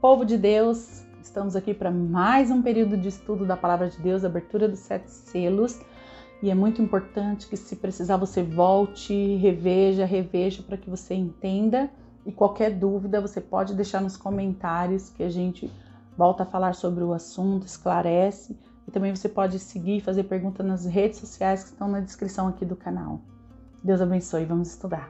povo de Deus, estamos aqui para mais um período de estudo da Palavra de Deus, abertura dos 7 selos, e é muito importante que, se precisar, você volte, reveja para que você entenda, e qualquer dúvida você pode deixar nos comentários que a gente volta a falar sobre o assunto, esclarece, e também você pode seguir e fazer perguntas nas redes sociais que estão na descrição aqui do canal. Deus abençoe, vamos estudar.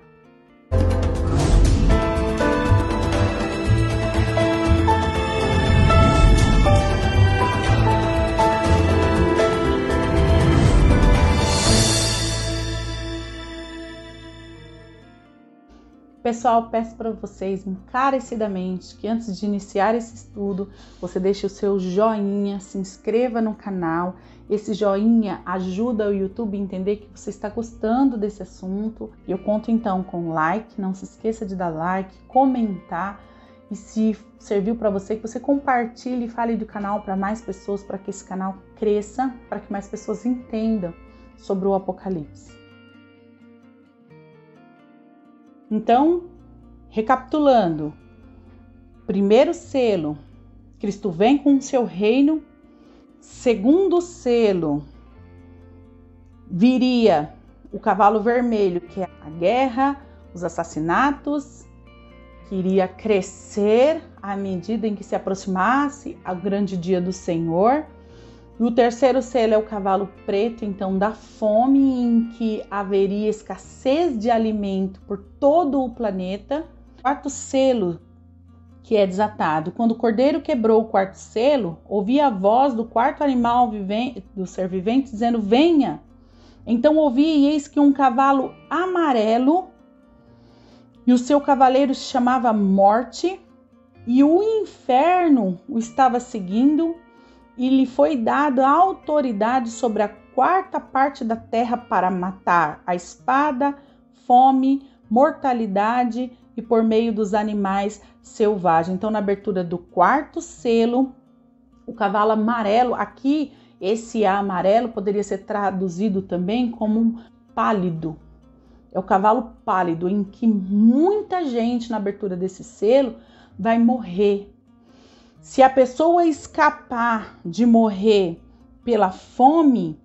Pessoal, peço para vocês encarecidamente que antes de iniciar esse estudo, você deixe o seu joinha, se inscreva no canal. Esse joinha ajuda o YouTube a entender que você está gostando desse assunto. Eu conto então com like, não se esqueça de dar like, comentar. E se serviu para você, que você compartilhe e fale do canal para mais pessoas, para que esse canal cresça, para que mais pessoas entendam sobre o Apocalipse. Então, recapitulando, primeiro selo, Cristo vem com o seu reino. Segundo selo, viria o cavalo vermelho, que é a guerra, os assassinatos, que iria crescer à medida em que se aproximasse o grande dia do Senhor. E o terceiro selo é o cavalo preto, então da fome, em que haveria escassez de alimento por todo o planeta. O quarto selo, que é desatado. Quando o cordeiro quebrou o quarto selo, ouvi a voz do quarto animal vivente, do ser vivente, dizendo: venha. Então ouvi, e eis que um cavalo amarelo, e o seu cavaleiro se chamava Morte, e o inferno o estava seguindo, e lhe foi dada autoridade sobre a quarta parte da terra para matar a espada, fome, mortalidade e por meio dos animais selvagens. Então, na abertura do quarto selo, o cavalo amarelo, aqui esse amarelo poderia ser traduzido também como um pálido. É o cavalo pálido, em que muita gente na abertura desse selo vai morrer. Se a pessoa escapar de morrer pela fome,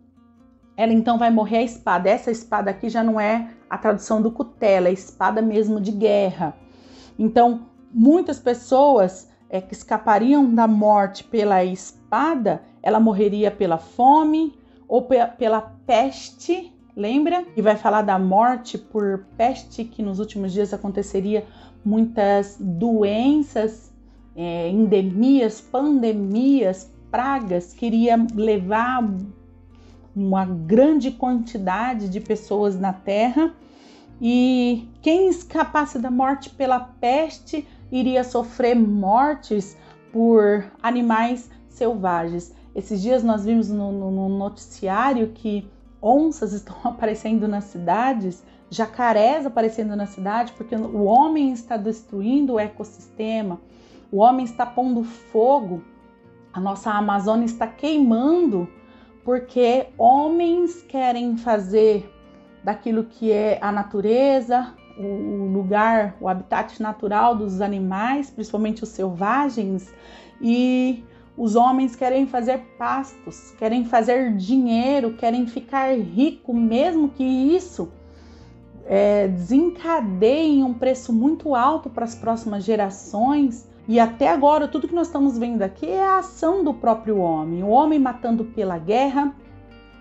ela então vai morrer a espada. Essa espada aqui já não é a tradução do cutelo, é espada mesmo de guerra. Então, muitas pessoas que escapariam da morte pela espada, ela morreria pela fome ou pela peste. Lembra? E vai falar da morte por peste, que nos últimos dias aconteceria muitas doenças, endemias, pandemias, pragas, que iria levar uma grande quantidade de pessoas na terra, e quem escapasse da morte pela peste iria sofrer mortes por animais selvagens. Esses dias nós vimos no noticiário que onças estão aparecendo nas cidades, jacarés aparecendo na cidade, porque o homem está destruindo o ecossistema. O homem está pondo fogo, a nossa Amazônia está queimando, porque homens querem fazer daquilo que é a natureza, o lugar, o habitat natural dos animais, principalmente os selvagens, e os homens querem fazer pastos, querem fazer dinheiro, querem ficar rico, mesmo que isso desencadeie um preço muito alto para as próximas gerações. E até agora, tudo que nós estamos vendo aqui é a ação do próprio homem. O homem matando pela guerra,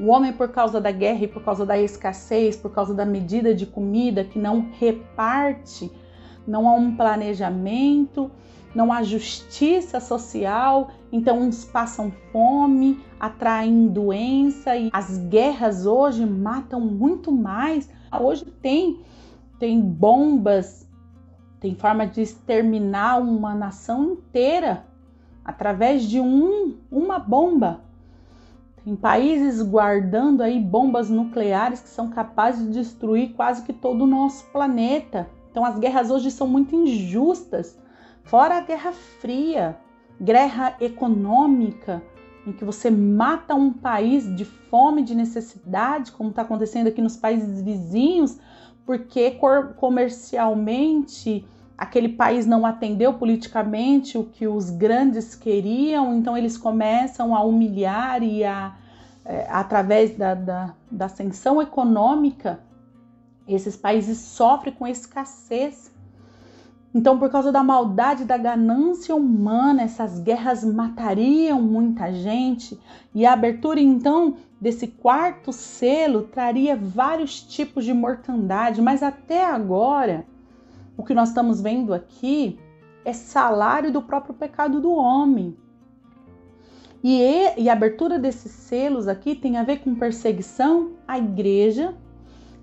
o homem por causa da guerra e por causa da escassez, por causa da medida de comida que não reparte, não há um planejamento, não há justiça social. Então uns passam fome, atraem doença, e as guerras hoje matam muito mais. Hoje tem bombas, tem forma de exterminar uma nação inteira através de uma bomba. Tem países guardando aí bombas nucleares que são capazes de destruir quase que todo o nosso planeta. Então as guerras hoje são muito injustas. Fora a Guerra Fria, guerra econômica, em que você mata um país de fome, de necessidade, como está acontecendo aqui nos países vizinhos, porque comercialmente aquele país não atendeu politicamente o que os grandes queriam, então eles começam a humilhar e através da ascensão econômica, esses países sofrem com escassez. Então, por causa da maldade, da ganância humana, essas guerras matariam muita gente. E a abertura, então, desse quarto selo traria vários tipos de mortandade. Mas até agora, o que nós estamos vendo aqui é salário do próprio pecado do homem. E a abertura desses selos aqui tem a ver com perseguição à igreja,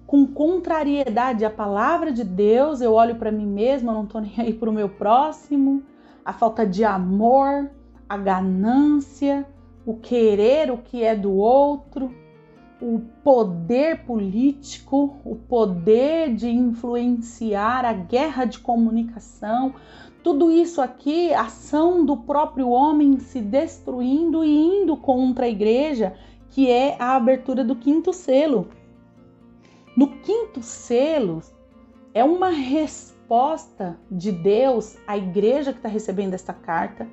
com contrariedade à palavra de Deus. Eu olho para mim mesma, eu não estou nem aí para o meu próximo, a falta de amor, a ganância, o querer o que é do outro, o poder político, o poder de influenciar, a guerra de comunicação, tudo isso aqui, ação do próprio homem se destruindo e indo contra a igreja, que é a abertura do quinto selo. No quinto selo, é uma resposta de Deus à igreja que está recebendo esta carta,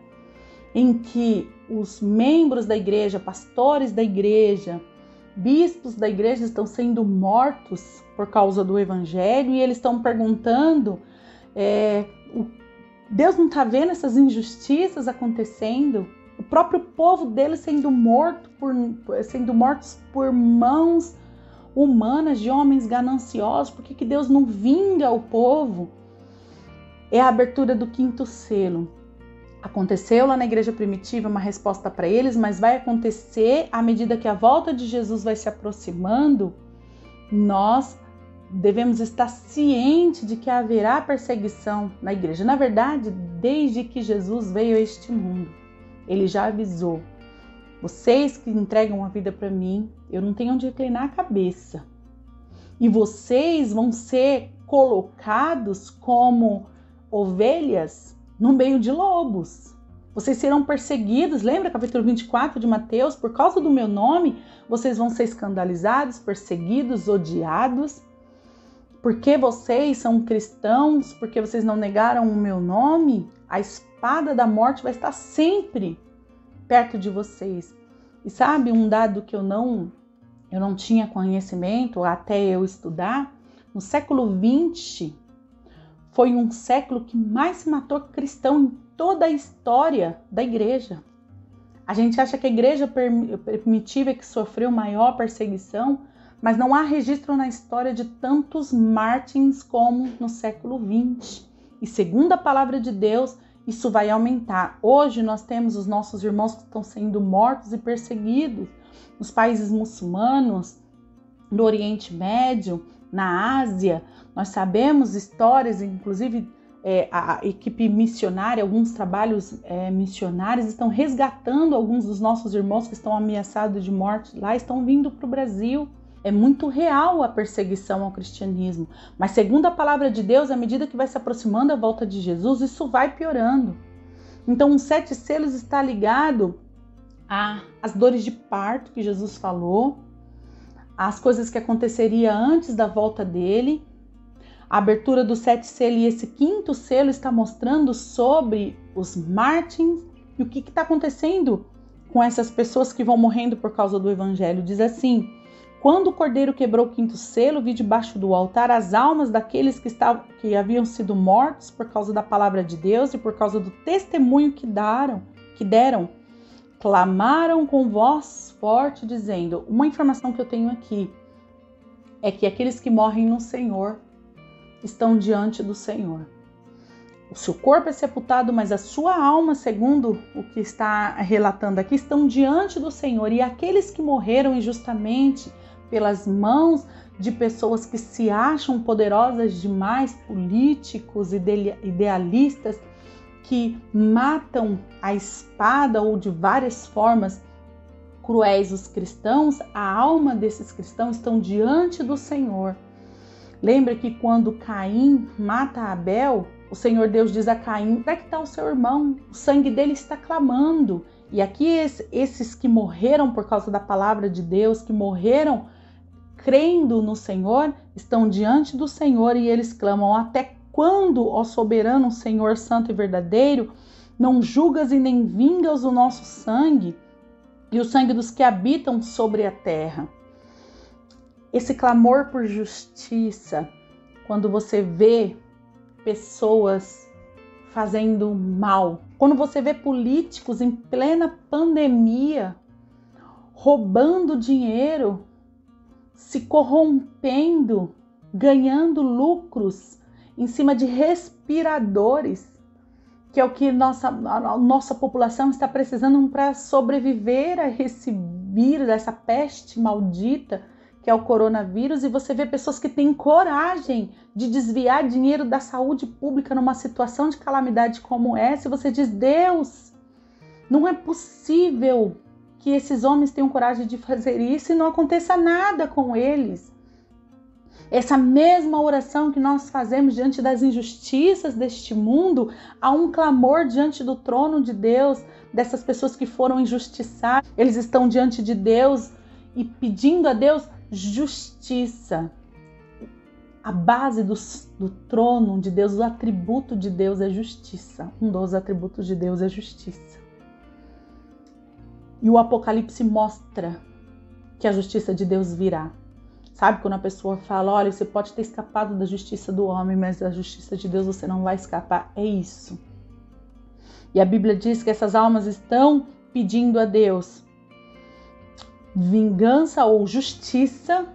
em que os membros da igreja, pastores da igreja, bispos da igreja estão sendo mortos por causa do evangelho e eles estão perguntando, Deus não está vendo essas injustiças acontecendo? O próprio povo deles sendo mortos por mãos humanas de homens gananciosos, por que Deus não vinga o povo? É a abertura do quinto selo. Aconteceu lá na igreja primitiva uma resposta para eles, mas vai acontecer à medida que a volta de Jesus vai se aproximando. Nós devemos estar cientes de que haverá perseguição na igreja. Na verdade, desde que Jesus veio a este mundo, ele já avisou: vocês que entregam a vida para mim, eu não tenho onde reclinar a cabeça. E vocês vão ser colocados como ovelhas no meio de lobos. Vocês serão perseguidos. Lembra capítulo 24 de Mateus? Por causa do meu nome, vocês vão ser escandalizados, perseguidos, odiados. Porque vocês são cristãos, porque vocês não negaram o meu nome, a espada da morte vai estar sempre perto de vocês. E sabe um dado que eu não tinha conhecimento até eu estudar? No século XX, foi um século que mais se matou cristão em toda a história da igreja. A gente acha que a igreja primitiva é que sofreu maior perseguição, mas não há registro na história de tantos mártires como no século XX. E segundo a palavra de Deus, isso vai aumentar. Hoje nós temos os nossos irmãos que estão sendo mortos e perseguidos nos países muçulmanos, no Oriente Médio, na Ásia. Nós sabemos histórias, inclusive a equipe missionária, alguns trabalhos missionários estão resgatando alguns dos nossos irmãos que estão ameaçados de morte lá, estão vindo para o Brasil. É muito real a perseguição ao cristianismo. Mas segundo a palavra de Deus, à medida que vai se aproximando a volta de Jesus, isso vai piorando. Então, os 7 selos está ligado às dores de parto que Jesus falou, às coisas que aconteceria antes da volta dele. A abertura do 7 selos e esse quinto selo está mostrando sobre os mártires e o que está acontecendo com essas pessoas que vão morrendo por causa do evangelho. Diz assim: quando o cordeiro quebrou o quinto selo, vi debaixo do altar as almas daqueles que haviam sido mortos por causa da palavra de Deus e por causa do testemunho que deram. Clamaram com voz forte, dizendo: uma informação que eu tenho aqui é que aqueles que morrem no Senhor estão diante do Senhor. O seu corpo é sepultado, mas a sua alma, segundo o que está relatando aqui, estão diante do Senhor. E aqueles que morreram injustamente pelas mãos de pessoas que se acham poderosas demais, políticos, idealistas, que matam a espada ou de várias formas cruéis os cristãos, a alma desses cristãos estão diante do Senhor. Lembra que quando Caim mata Abel, o Senhor Deus diz a Caim: onde é que está o seu irmão? O sangue dele está clamando. E aqui esses que morreram por causa da palavra de Deus, que morreram crendo no Senhor, estão diante do Senhor e eles clamam: até quando, ó soberano Senhor santo e verdadeiro, não julgas e nem vingas o nosso sangue e o sangue dos que habitam sobre a terra? Esse clamor por justiça, quando você vê pessoas fazendo mal, quando você vê políticos em plena pandemia roubando dinheiro, se corrompendo, ganhando lucros em cima de respiradores, que é o que a nossa população está precisando para sobreviver a esse vírus, a essa peste maldita que é o coronavírus, e você vê pessoas que têm coragem de desviar dinheiro da saúde pública numa situação de calamidade como essa, e você diz: Deus, não é possível que esses homens tenham coragem de fazer isso e não aconteça nada com eles. Essa mesma oração que nós fazemos diante das injustiças deste mundo, há um clamor diante do trono de Deus, dessas pessoas que foram injustiçadas. Eles estão diante de Deus e pedindo a Deus justiça. A base do trono de Deus, o atributo de Deus é justiça. Um dos atributos de Deus é justiça. E o Apocalipse mostra que a justiça de Deus virá. Sabe quando a pessoa fala: olha, você pode ter escapado da justiça do homem, mas da justiça de Deus você não vai escapar? É isso. E a Bíblia diz que essas almas estão pedindo a Deus vingança ou justiça,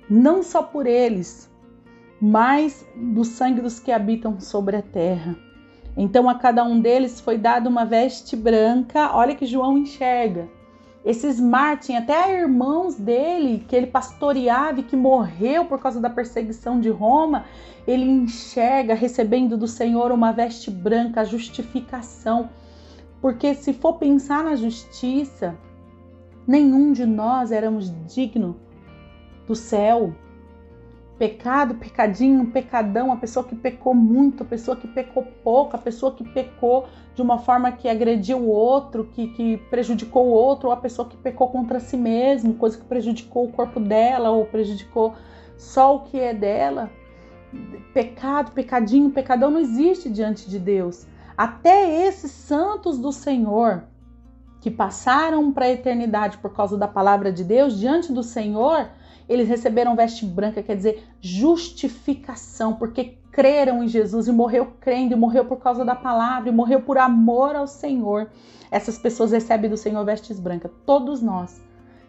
não só por eles, mas do sangue dos que habitam sobre a terra. Então a cada um deles foi dada uma veste branca. Olha que João enxerga. Esses mártires, até irmãos dele, que ele pastoreava e que morreu por causa da perseguição de Roma, ele enxerga recebendo do Senhor uma veste branca, a justificação. Porque se for pensar na justiça, nenhum de nós éramos dignos do céu. Pecado, pecadinho, pecadão, a pessoa que pecou muito, a pessoa que pecou pouco, a pessoa que pecou de uma forma que agrediu o outro, que prejudicou o outro, ou a pessoa que pecou contra si mesmo, coisa que prejudicou o corpo dela, ou prejudicou só o que é dela. Pecado, pecadinho, pecadão não existe diante de Deus. Até esses santos do Senhor, que passaram para a eternidade por causa da palavra de Deus, diante do Senhor, eles receberam veste branca, quer dizer, justificação, porque creram em Jesus e morreu crendo, e morreu por causa da palavra, e morreu por amor ao Senhor. Essas pessoas recebem do Senhor vestes brancas. Todos nós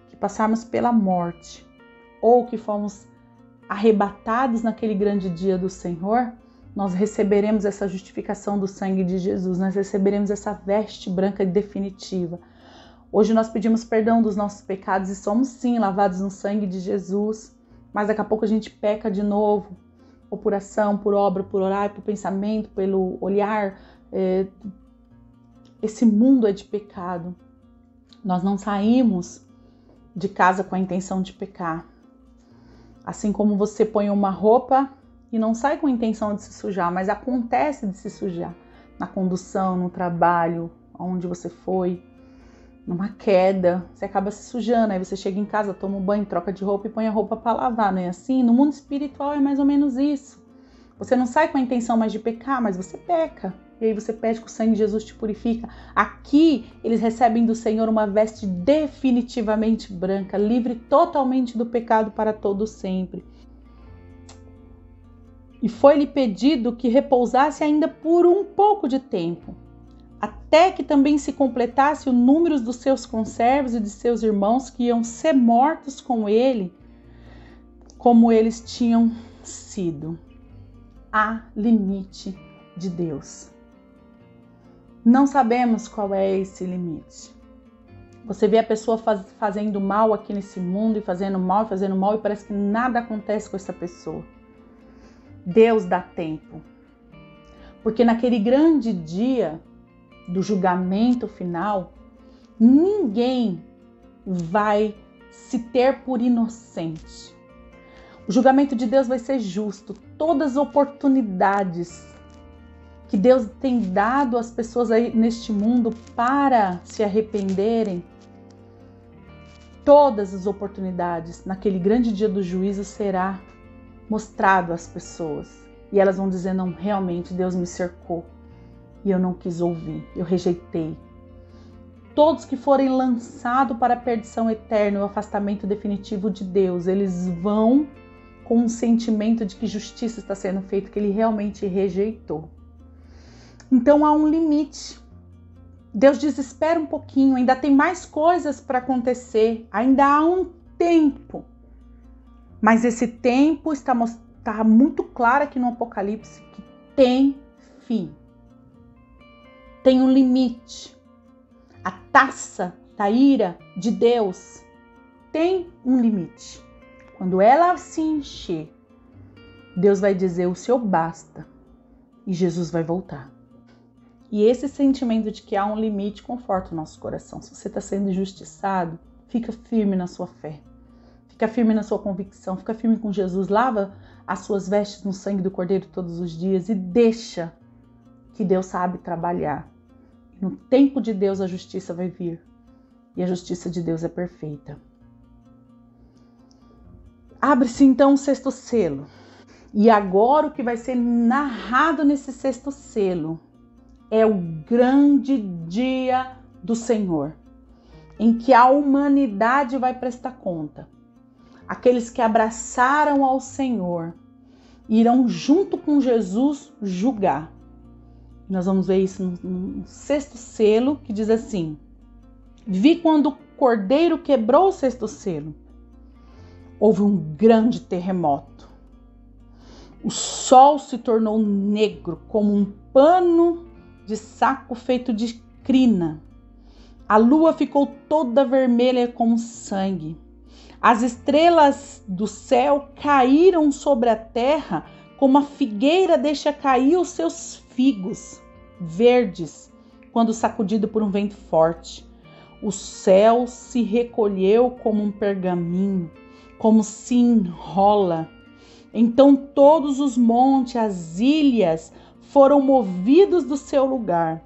que passarmos pela morte, ou que fomos arrebatados naquele grande dia do Senhor, nós receberemos essa justificação do sangue de Jesus, nós receberemos essa veste branca definitiva. Hoje nós pedimos perdão dos nossos pecados e somos sim lavados no sangue de Jesus, mas daqui a pouco a gente peca de novo, ou por ação, por obra, por orar, por pensamento, pelo olhar. Esse mundo é de pecado. Nós não saímos de casa com a intenção de pecar. Assim como você põe uma roupa e não sai com a intenção de se sujar, mas acontece de se sujar na condução, no trabalho, onde você foi, numa queda, você acaba se sujando, aí você chega em casa, toma um banho, troca de roupa e põe a roupa para lavar, não é assim? No mundo espiritual é mais ou menos isso. Você não sai com a intenção mais de pecar, mas você peca. E aí você pede que o sangue de Jesus te purifica. Aqui eles recebem do Senhor uma veste definitivamente branca, livre totalmente do pecado para todo sempre. E foi-lhe pedido que repousasse ainda por um pouco de tempo, até que também se completasse o número dos seus conservos e de seus irmãos que iam ser mortos com ele, como eles tinham sido. Há limite de Deus. Não sabemos qual é esse limite. Você vê a pessoa fazendo mal aqui nesse mundo, e fazendo mal, e parece que nada acontece com essa pessoa. Deus dá tempo. Porque naquele grande dia do julgamento final, ninguém vai se ter por inocente. O julgamento de Deus vai ser justo. Todas as oportunidades que Deus tem dado às pessoas aí neste mundo para se arrependerem, todas as oportunidades naquele grande dia do juízo será mostrado às pessoas. E elas vão dizer, não, realmente Deus me cercou e eu não quis ouvir, eu rejeitei. Todos que forem lançados para a perdição eterna e o afastamento definitivo de Deus, eles vão com um sentimento de que justiça está sendo feita, que ele realmente rejeitou. Então há um limite. Deus diz, espera um pouquinho, ainda tem mais coisas para acontecer, ainda há um tempo. Mas esse tempo está muito claro aqui no Apocalipse que tem fim. Tem um limite. A taça da ira de Deus tem um limite. Quando ela se encher, Deus vai dizer o seu basta e Jesus vai voltar. E esse sentimento de que há um limite conforta o nosso coração. Se você está sendo injustiçado, fica firme na sua fé. Fica firme na sua convicção. Fica firme com Jesus. Lava as suas vestes no sangue do Cordeiro todos os dias e deixa que Deus sabe trabalhar. No tempo de Deus a justiça vai vir. E a justiça de Deus é perfeita. Abre-se então o sexto selo. E agora o que vai ser narrado nesse sexto selo é o grande dia do Senhor, em que a humanidade vai prestar conta. Aqueles que abraçaram ao Senhor irão junto com Jesus julgar. Nós vamos ver isso no sexto selo, que diz assim: vi quando o Cordeiro quebrou o sexto selo. Houve um grande terremoto. O sol se tornou negro como um pano de saco feito de crina. A lua ficou toda vermelha como sangue. As estrelas do céu caíram sobre a terra como a figueira deixa cair os seus figos verdes quando sacudido por um vento forte. O céu se recolheu como um pergaminho, como se enrola. Então todos os montes, as ilhas, foram movidos do seu lugar.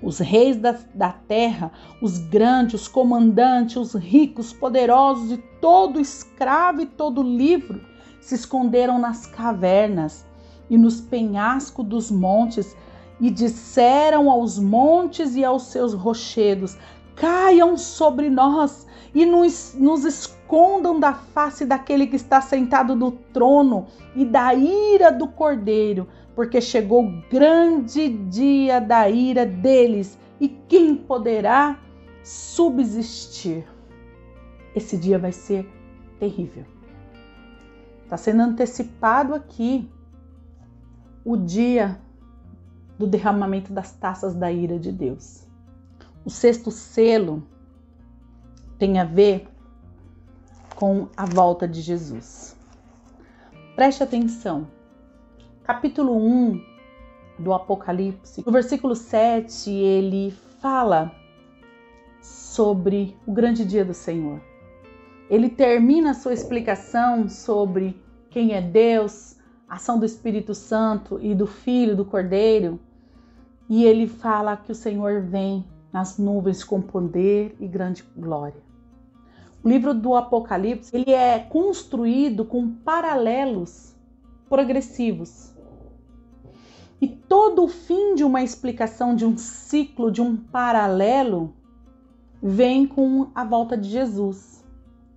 Os reis da terra, os grandes, os comandantes, os ricos, poderosos e todo escravo e todo livre se esconderam nas cavernas e nos penhascos dos montes e disseram aos montes e aos seus rochedos: caiam sobre nós e nos escondam da face daquele que está sentado no trono e da ira do Cordeiro, porque chegou o grande dia da ira deles, e quem poderá subsistir? Esse dia vai ser terrível. Está sendo antecipado aqui o dia do derramamento das taças da ira de Deus. O sexto selo tem a ver com a volta de Jesus. Preste atenção. Capítulo 1 do Apocalipse, no versículo 7, ele fala sobre o grande dia do Senhor. Ele termina a sua explicação sobre quem é Deus, a ação do Espírito Santo e do Filho, do Cordeiro, e ele fala que o Senhor vem nas nuvens com poder e grande glória. O livro do Apocalipse, ele é construído com paralelos progressivos. E todo o fim de uma explicação, de um ciclo, de um paralelo, vem com a volta de Jesus.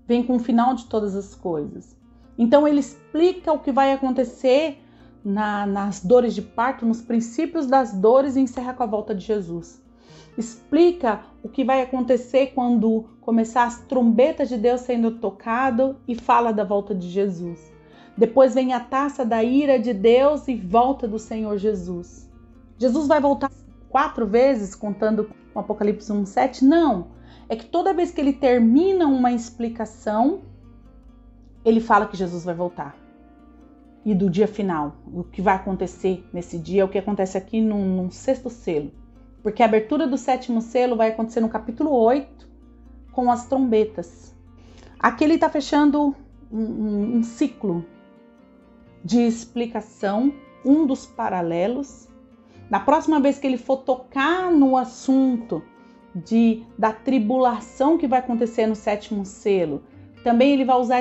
Vem com o final de todas as coisas. Então ele explica o que vai acontecer nas dores de parto, nos princípios das dores, e encerra com a volta de Jesus. Explica o que vai acontecer quando começar as trombetas de Deus sendo tocado e fala da volta de Jesus. Depois vem a taça da ira de Deus e volta do Senhor Jesus. Jesus vai voltar 4 vezes, contando com Apocalipse 1:7? Não. É que toda vez que ele termina uma explicação, ele fala que Jesus vai voltar. E do dia final, o que vai acontecer nesse dia, é o que acontece aqui no sexto selo. Porque a abertura do 7º selo vai acontecer no capítulo 8, com as trombetas. Aqui ele está fechando um ciclo de explicação, um dos paralelos. Na próxima vez que ele for tocar no assunto da tribulação que vai acontecer no 7º selo, também ele vai usar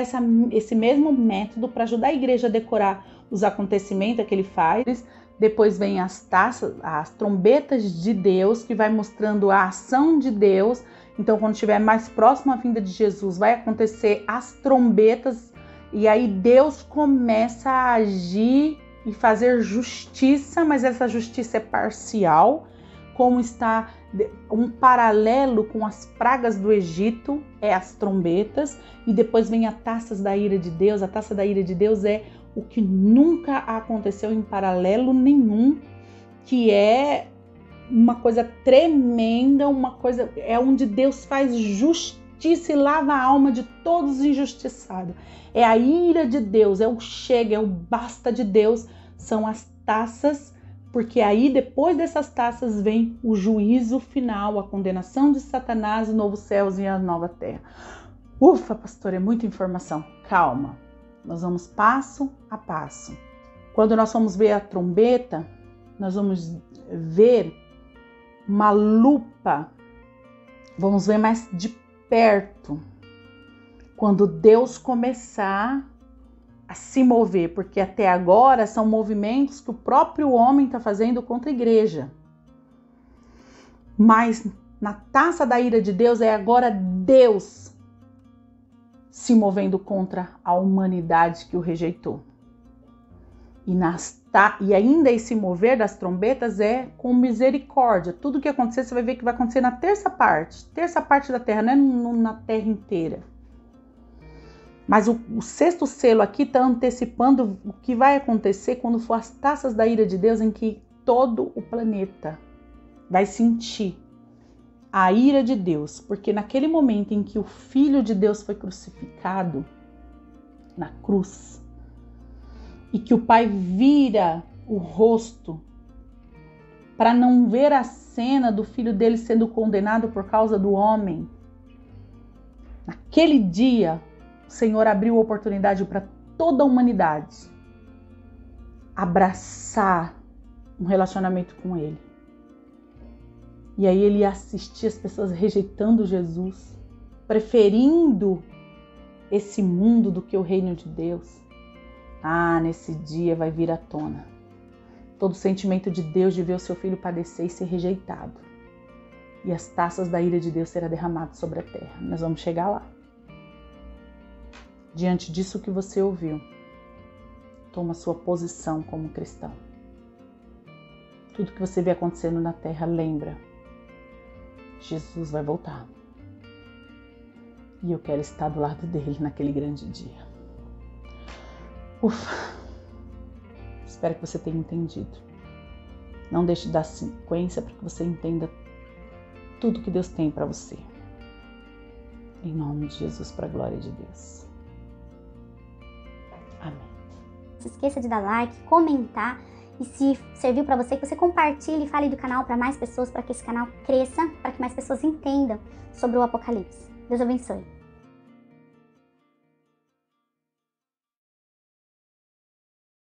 esse mesmo método para ajudar a igreja a decorar os acontecimentos que ele faz. Depois vem as taças, as trombetas de Deus, que vai mostrando a ação de Deus. Então, quando estiver mais próximo à vinda de Jesus, vai acontecer as trombetas, e aí Deus começa a agir e fazer justiça, mas essa justiça é parcial, como está um paralelo com as pragas do Egito, é as trombetas, e depois vem a taças da ira de Deus. A taça da ira de Deus é o que nunca aconteceu em paralelo nenhum, que é uma coisa tremenda, uma coisa, é onde Deus faz justiça e lava a alma de todos os injustiçados. É a ira de Deus, é o chega, é o basta de Deus, são as taças, porque aí depois dessas taças vem o juízo final, a condenação de Satanás, os novos céus e a nova terra. Ufa, pastor, é muita informação. Calma, nós vamos passo a passo. Quando nós vamos ver a trombeta, nós vamos ver uma lupa, vamos ver mais de perto, quando Deus começar a se mover, porque até agora são movimentos que o próprio homem está fazendo contra a igreja. Mas na taça da ira de Deus é agora Deus se movendo contra a humanidade que o rejeitou. E ainda esse mover das trombetas é com misericórdia. Tudo que acontecer, você vai ver que vai acontecer na terça parte da terra, não é na terra inteira. Mas o sexto selo aqui está antecipando o que vai acontecer quando for as taças da ira de Deus, em que todo o planeta vai sentir a ira de Deus. Porque naquele momento em que o Filho de Deus foi crucificado na cruz, e que o Pai vira o rosto para não ver a cena do filho dele sendo condenado por causa do homem, naquele dia o Senhor abriu a oportunidade para toda a humanidade abraçar um relacionamento com ele. E aí ele assistia as pessoas rejeitando Jesus, preferindo esse mundo do que o reino de Deus. Nesse dia vai vir à tona todo o sentimento de Deus de ver o seu filho padecer e ser rejeitado. E as taças da ira de Deus serão derramadas sobre a terra. Nós vamos chegar lá. Diante disso que você ouviu, toma sua posição como cristão. Tudo que você vê acontecendo na terra, lembra, Jesus vai voltar. E eu quero estar do lado dele naquele grande dia. Ufa! Espero que você tenha entendido. Não deixe de dar sequência para que você entenda tudo que Deus tem para você. Em nome de Jesus, para a glória de Deus. Amém. Não se esqueça de dar like, comentar e se serviu para você, que você compartilhe e fale do canal para mais pessoas, para que esse canal cresça, para que mais pessoas entendam sobre o Apocalipse. Deus abençoe.